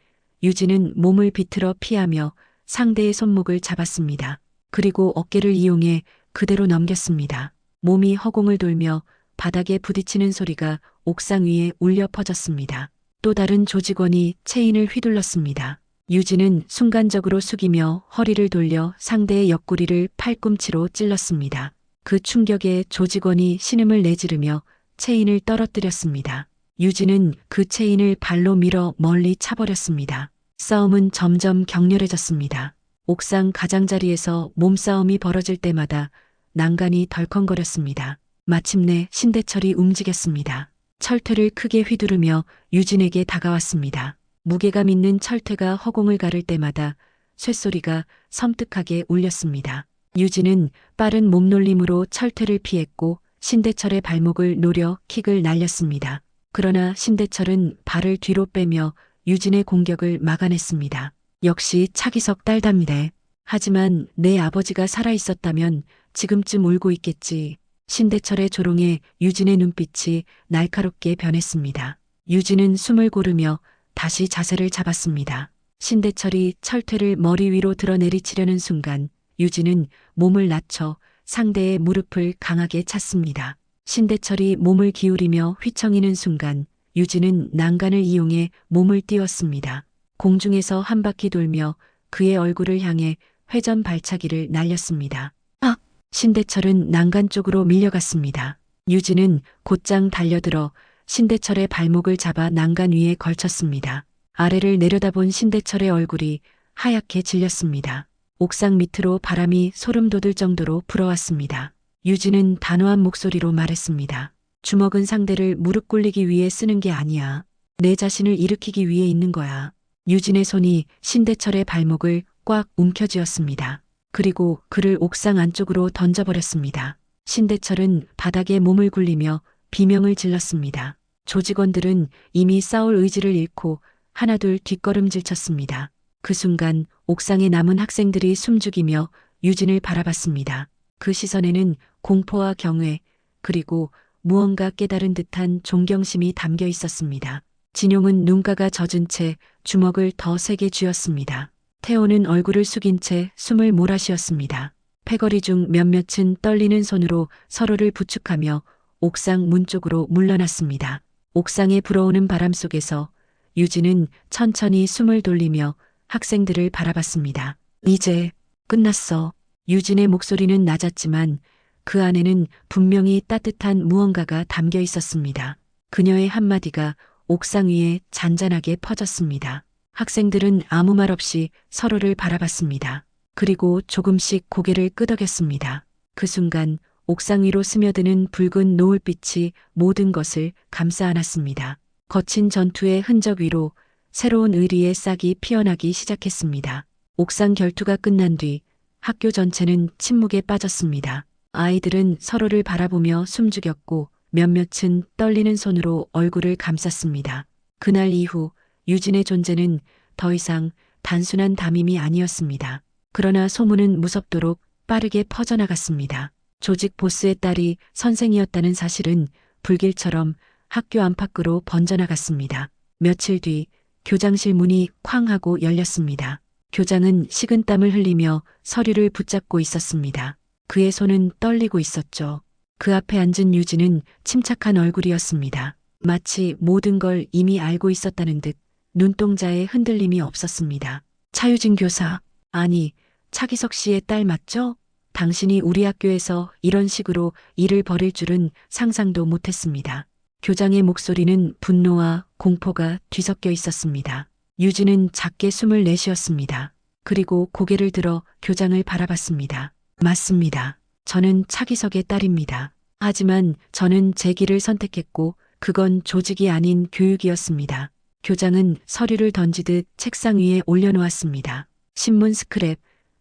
유진은 몸을 비틀어 피하며 상대의 손목을 잡았습니다. 그리고 어깨를 이용해 그대로 넘겼습니다. 몸이 허공을 돌며 바닥에 부딪히는 소리가 옥상 위에 울려 퍼졌습니다. 또 다른 조직원이 체인을 휘둘렀습니다. 유진은 순간적으로 숙이며 허리를 돌려 상대의 옆구리를 팔꿈치로 찔렀습니다. 그 충격에 조직원이 신음을 내지르며 체인을 떨어뜨렸습니다. 유진은 그 체인을 발로 밀어 멀리 차버렸습니다. 싸움은 점점 격렬해졌습니다. 옥상 가장자리에서 몸싸움이 벌어질 때마다 난간이 덜컹거렸습니다. 마침내 신대철이 움직였습니다. 철퇴를 크게 휘두르며 유진에게 다가왔습니다. 무게감 있는 철퇴가 허공을 가를 때마다 쇳소리가 섬뜩하게 울렸습니다. 유진은 빠른 몸놀림으로 철퇴를 피했고 신대철의 발목을 노려 킥을 날렸습니다. 그러나 신대철은 발을 뒤로 빼며 유진의 공격을 막아냈습니다. 역시 차기석 딸답네. 하지만 내 아버지가 살아있었다면 지금쯤 울고 있겠지. 신대철의 조롱에 유진의 눈빛이 날카롭게 변했습니다. 유진은 숨을 고르며 다시 자세를 잡았습니다. 신대철이 철퇴를 머리 위로 들어 내리치려는 순간 유진은 몸을 낮춰 상대의 무릎을 강하게 찼습니다. 신대철이 몸을 기울이며 휘청이는 순간 유진은 난간을 이용해 몸을 띄웠습니다. 공중에서 한 바퀴 돌며 그의 얼굴을 향해 회전 발차기를 날렸습니다. 아! 신대철은 난간 쪽으로 밀려갔습니다. 유진은 곧장 달려들어 신대철의 발목을 잡아 난간 위에 걸쳤습니다. 아래를 내려다본 신대철의 얼굴이 하얗게 질렸습니다. 옥상 밑으로 바람이 소름 돋을 정도로 불어왔습니다. 유진은 단호한 목소리로 말했습니다. 주먹은 상대를 무릎 꿇리기 위해 쓰는 게 아니야. 내 자신을 일으키기 위해 있는 거야. 유진의 손이 신대철의 발목을 꽉 움켜쥐었습니다. 그리고 그를 옥상 안쪽으로 던져버렸습니다. 신대철은 바닥에 몸을 굴리며 비명을 질렀습니다. 조직원들은 이미 싸울 의지를 잃고 하나둘 뒷걸음질 쳤습니다. 그 순간 옥상에 남은 학생들이 숨죽이며 유진을 바라봤습니다. 그 시선에는 공포와 경외, 그리고 무언가 깨달은 듯한 존경심이 담겨 있었습니다. 진용은 눈가가 젖은 채 주먹을 더 세게 쥐었습니다. 태호는 얼굴을 숙인 채 숨을 몰아쉬었습니다. 패거리 중 몇몇은 떨리는 손으로 서로를 부축하며 옥상 문 쪽으로 물러났습니다. 옥상에 불어오는 바람 속에서 유진은 천천히 숨을 돌리며 학생들을 바라봤습니다. 이제 끝났어. 유진의 목소리는 낮았지만 그 안에는 분명히 따뜻한 무언가가 담겨 있었습니다. 그녀의 한마디가 옥상 위에 잔잔하게 퍼졌습니다. 학생들은 아무 말 없이 서로를 바라봤습니다. 그리고 조금씩 고개를 끄덕였습니다. 그 순간 옥상 위로 스며드는 붉은 노을빛이 모든 것을 감싸 안았습니다. 거친 전투의 흔적 위로 새로운 의리의 싹이 피어나기 시작했습니다. 옥상 결투가 끝난 뒤 학교 전체는 침묵에 빠졌습니다. 아이들은 서로를 바라보며 숨죽였고 몇몇은 떨리는 손으로 얼굴을 감쌌습니다. 그날 이후 유진의 존재는 더 이상 단순한 담임이 아니었습니다. 그러나 소문은 무섭도록 빠르게 퍼져나갔습니다. 조직 보스의 딸이 선생이었다는 사실은 불길처럼 학교 안팎으로 번져나갔습니다. 며칠 뒤 교장실 문이 쾅 하고 열렸습니다. 교장은 식은땀을 흘리며 서류를 붙잡고 있었습니다. 그의 손은 떨리고 있었죠. 그 앞에 앉은 유진은 침착한 얼굴이었습니다. 마치 모든 걸 이미 알고 있었다는 듯 눈동자에 흔들림이 없었습니다. 차유진 교사, 아니, 차기석 씨의 딸 맞죠? 당신이 우리 학교에서 이런 식으로 일을 벌일 줄은 상상도 못했습니다. 교장의 목소리는 분노와 공포가 뒤섞여 있었습니다. 유진은 작게 숨을 내쉬었습니다. 그리고 고개를 들어 교장을 바라봤습니다. 맞습니다. 저는 차기석의 딸입니다. 하지만 저는 제 길을 선택했고 그건 조직이 아닌 교육이었습니다. 교장은 서류를 던지듯 책상 위에 올려놓았습니다. 신문 스크랩,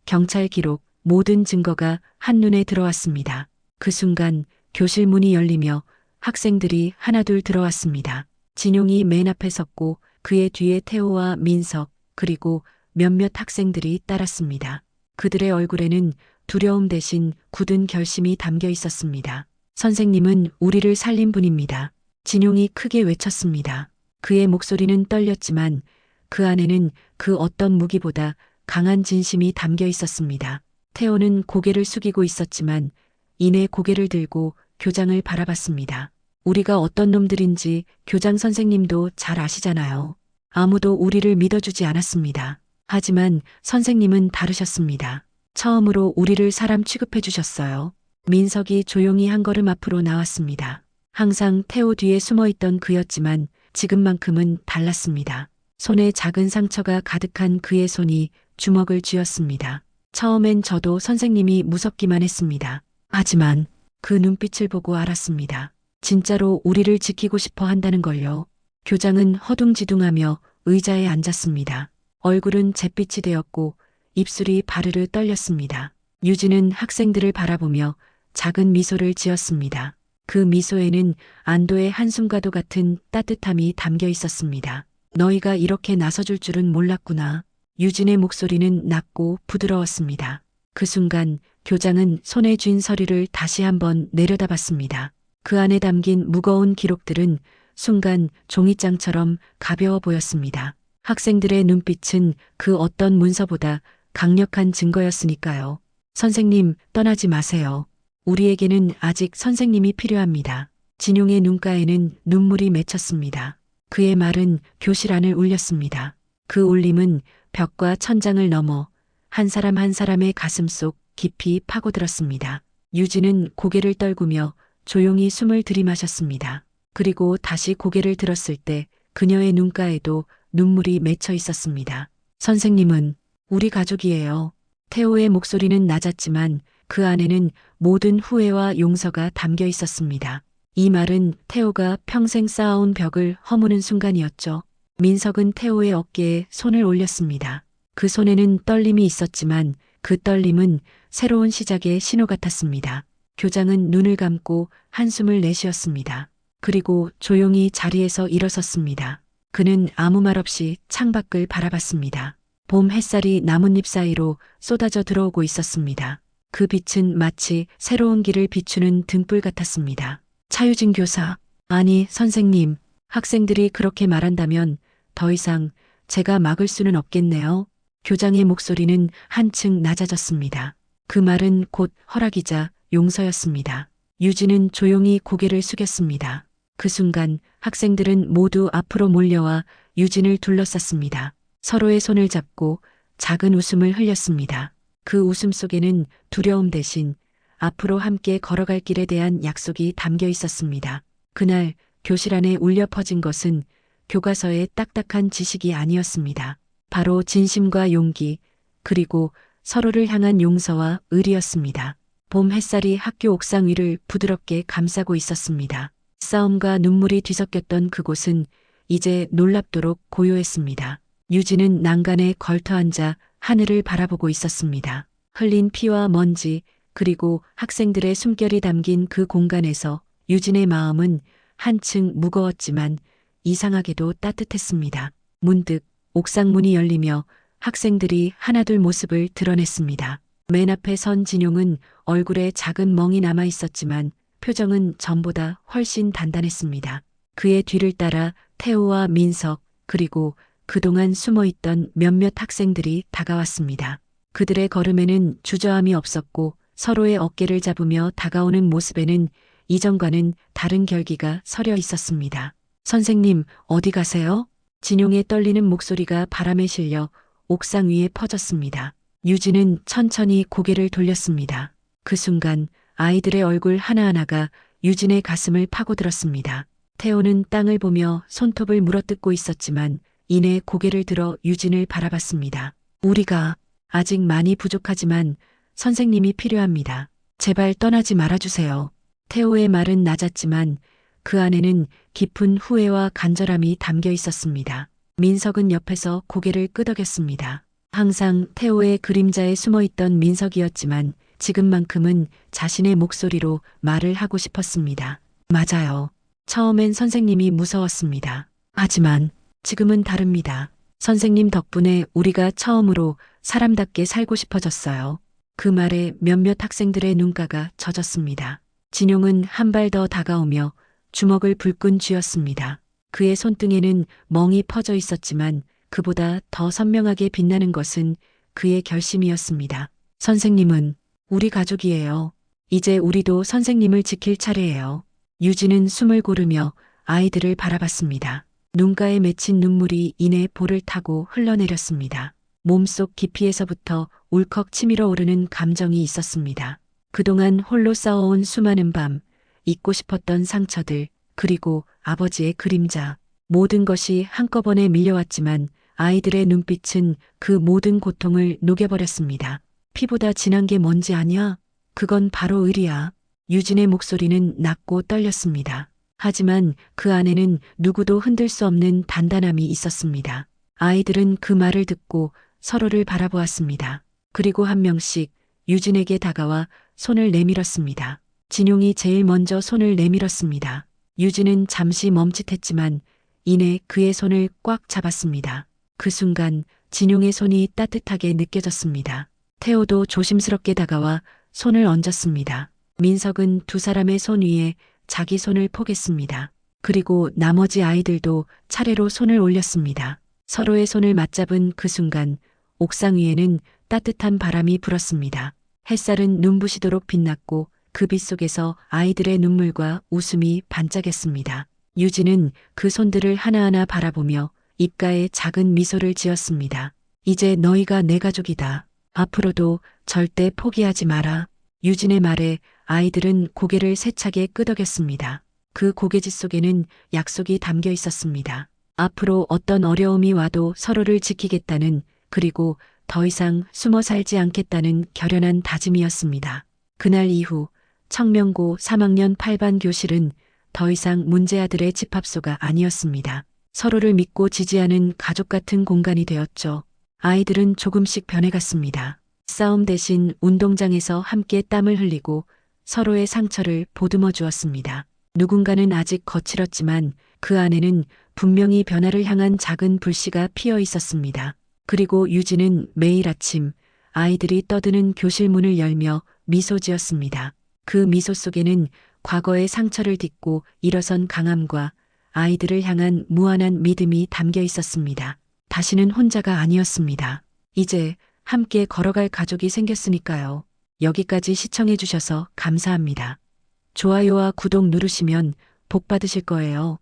경찰 기록, 모든 증거가 한눈에 들어왔습니다. 그 순간 교실 문이 열리며 학생들이 하나둘 들어왔습니다. 진용이 맨 앞에 섰고 그의 뒤에 태호와 민석, 그리고 몇몇 학생들이 따랐습니다. 그들의 얼굴에는 두려움 대신 굳은 결심이 담겨 있었습니다. 선생님은 우리를 살린 분입니다. 진용이 크게 외쳤습니다. 그의 목소리는 떨렸지만 그 안에는 그 어떤 무기보다 강한 진심이 담겨 있었습니다. 태호는 고개를 숙이고 있었지만 이내 고개를 들고 교장을 바라봤습니다. 우리가 어떤 놈들인지 교장 선생님도 잘 아시잖아요. 아무도 우리를 믿어주지 않았습니다. 하지만 선생님은 다르셨습니다. 처음으로 우리를 사람 취급해 주셨어요. 민석이 조용히 한 걸음 앞으로 나왔습니다. 항상 태호 뒤에 숨어있던 그였지만 지금만큼은 달랐습니다. 손에 작은 상처가 가득한 그의 손이 주먹을 쥐었습니다. 처음엔 저도 선생님이 무섭기만 했습니다. 하지만 그 눈빛을 보고 알았습니다. 진짜로 우리를 지키고 싶어 한다는 걸요. 교장은 허둥지둥하며 의자에 앉았습니다. 얼굴은 잿빛이 되었고 입술이 바르르 떨렸습니다. 유진은 학생들을 바라보며 작은 미소를 지었습니다. 그 미소에는 안도의 한숨과도 같은 따뜻함이 담겨 있었습니다. 너희가 이렇게 나서줄 줄은 몰랐구나. 유진의 목소리는 낮고 부드러웠습니다. 그 순간 교장은 손에 쥔 서류를 다시 한번 내려다봤습니다. 그 안에 담긴 무거운 기록들은 순간 종이장처럼 가벼워 보였습니다. 학생들의 눈빛은 그 어떤 문서보다 강력한 증거였으니까요. 선생님, 떠나지 마세요. 우리에게는 아직 선생님이 필요합니다. 진용의 눈가에는 눈물이 맺혔습니다. 그의 말은 교실 안을 울렸습니다. 그 울림은 벽과 천장을 넘어 한 사람 한 사람의 가슴 속 깊이 파고들었습니다. 유진은 고개를 떨구며 조용히 숨을 들이마셨습니다. 그리고 다시 고개를 들었을 때 그녀의 눈가에도 눈물이 맺혀 있었습니다. 선생님은 우리 가족이에요. 태호의 목소리는 낮았지만 그 안에는 모든 후회와 용서가 담겨 있었습니다. 이 말은 태호가 평생 쌓아온 벽을 허무는 순간이었죠. 민석은 태호의 어깨에 손을 올렸습니다. 그 손에는 떨림이 있었지만 그 떨림은 새로운 시작의 신호 같았습니다. 교장은 눈을 감고 한숨을 내쉬었습니다. 그리고 조용히 자리에서 일어섰습니다. 그는 아무 말 없이 창밖을 바라봤습니다. 봄 햇살이 나뭇잎 사이로 쏟아져 들어오고 있었습니다. 그 빛은 마치 새로운 길을 비추는 등불 같았습니다. 차유진 교사, 아니 선생님, 학생들이 그렇게 말한다면 더 이상 제가 막을 수는 없겠네요. 교장의 목소리는 한층 낮아졌습니다. 그 말은 곧 허락이자 용서였습니다. 유진은 조용히 고개를 숙였습니다. 그 순간 학생들은 모두 앞으로 몰려와 유진을 둘러쌌습니다. 서로의 손을 잡고 작은 웃음을 흘렸습니다. 그 웃음 속에는 두려움 대신 앞으로 함께 걸어갈 길에 대한 약속이 담겨 있었습니다. 그날 교실 안에 울려 퍼진 것은 교과서의 딱딱한 지식이 아니었습니다. 바로 진심과 용기, 그리고 서로를 향한 용서와 의리였습니다. 봄 햇살이 학교 옥상 위를 부드럽게 감싸고 있었습니다. 싸움과 눈물이 뒤섞였던 그곳은 이제 놀랍도록 고요했습니다. 유진은 난간에 걸터앉아 하늘을 바라보고 있었습니다. 흘린 피와 먼지, 그리고 학생들의 숨결이 담긴 그 공간에서 유진의 마음은 한층 무거웠지만 이상하게도 따뜻했습니다. 문득 옥상 문이 열리며 학생들이 하나둘 모습을 드러냈습니다. 맨 앞에 선 진용은 얼굴에 작은 멍이 남아 있었지만 표정은 전보다 훨씬 단단했습니다. 그의 뒤를 따라 태호와 민석, 그리고 그동안 숨어있던 몇몇 학생들이 다가왔습니다. 그들의 걸음에는 주저함이 없었고 서로의 어깨를 잡으며 다가오는 모습에는 이전과는 다른 결기가 서려 있었습니다. 선생님, 어디 가세요? 진용의 떨리는 목소리가 바람에 실려 옥상 위에 퍼졌습니다. 유진은 천천히 고개를 돌렸습니다. 그 순간 아이들의 얼굴 하나하나가 유진의 가슴을 파고들었습니다. 태호는 땅을 보며 손톱을 물어뜯고 있었지만 이내 고개를 들어 유진을 바라봤습니다. 우리가 아직 많이 부족하지만 선생님이 필요합니다. 제발 떠나지 말아주세요. 태호의 말은 낮았지만 그 안에는 깊은 후회와 간절함이 담겨 있었습니다. 민석은 옆에서 고개를 끄덕였습니다. 항상 태호의 그림자에 숨어있던 민석이었지만 지금만큼은 자신의 목소리로 말을 하고 싶었습니다. 맞아요. 처음엔 선생님이 무서웠습니다. 하지만 지금은 다릅니다. 선생님 덕분에 우리가 처음으로 사람답게 살고 싶어졌어요. 그 말에 몇몇 학생들의 눈가가 젖었습니다. 진용은 한 발 더 다가오며 주먹을 불끈 쥐었습니다. 그의 손등에는 멍이 퍼져 있었지만 그보다 더 선명하게 빛나는 것은 그의 결심이었습니다. 선생님은 우리 가족이에요. 이제 우리도 선생님을 지킬 차례예요. 유진은 숨을 고르며 아이들을 바라봤습니다. 눈가에 맺힌 눈물이 이내 볼을 타고 흘러내렸습니다. 몸속 깊이에서부터 울컥 치밀어 오르는 감정이 있었습니다. 그동안 홀로 싸워온 수많은 밤, 잊고 싶었던 상처들, 그리고 아버지의 그림자, 모든 것이 한꺼번에 밀려왔지만 아이들의 눈빛은 그 모든 고통을 녹여버렸습니다. 피보다 진한 게 뭔지 아냐? 그건 바로 의리야. 유진의 목소리는 낮고 떨렸습니다. 하지만 그 안에는 누구도 흔들 수 없는 단단함이 있었습니다. 아이들은 그 말을 듣고 서로를 바라보았습니다. 그리고 한 명씩 유진에게 다가와 손을 내밀었습니다. 진용이 제일 먼저 손을 내밀었습니다. 유진은 잠시 멈칫했지만 이내 그의 손을 꽉 잡았습니다. 그 순간 진용의 손이 따뜻하게 느껴졌습니다. 태호도 조심스럽게 다가와 손을 얹었습니다. 민석은 두 사람의 손 위에 자기 손을 포겠습니다. 그리고 나머지 아이들도 차례로 손을 올렸습니다. 서로의 손을 맞잡은 그 순간 옥상 위에는 따뜻한 바람이 불었습니다. 햇살은 눈부시도록 빛났고 그 빛 속에서 아이들의 눈물과 웃음이 반짝였습니다. 유진은 그 손들을 하나하나 바라보며 입가에 작은 미소를 지었습니다. 이제 너희가 내 가족이다. 앞으로도 절대 포기하지 마라. 유진의 말에 아이들은 고개를 세차게 끄덕였습니다. 그 고개짓 속에는 약속이 담겨 있었습니다. 앞으로 어떤 어려움이 와도 서로를 지키겠다는, 그리고 더 이상 숨어 살지 않겠다는 결연한 다짐이었습니다. 그날 이후 청명고 3학년 8반 교실은 더 이상 문제아들의 집합소가 아니었습니다. 서로를 믿고 지지하는 가족 같은 공간이 되었죠. 아이들은 조금씩 변해갔습니다. 싸움 대신 운동장에서 함께 땀을 흘리고 서로의 상처를 보듬어 주었습니다. 누군가는 아직 거칠었지만 그 안에는 분명히 변화를 향한 작은 불씨가 피어 있었습니다. 그리고 유진은 매일 아침 아이들이 떠드는 교실 문을 열며 미소 지었습니다. 그 미소 속에는 과거의 상처를 딛고 일어선 강함과 아이들을 향한 무한한 믿음이 담겨 있었습니다. 다시는 혼자가 아니었습니다. 이제 함께 걸어갈 가족이 생겼으니까요. 여기까지 시청해 주셔서 감사합니다. 좋아요와 구독 누르시면 복 받으실 거예요.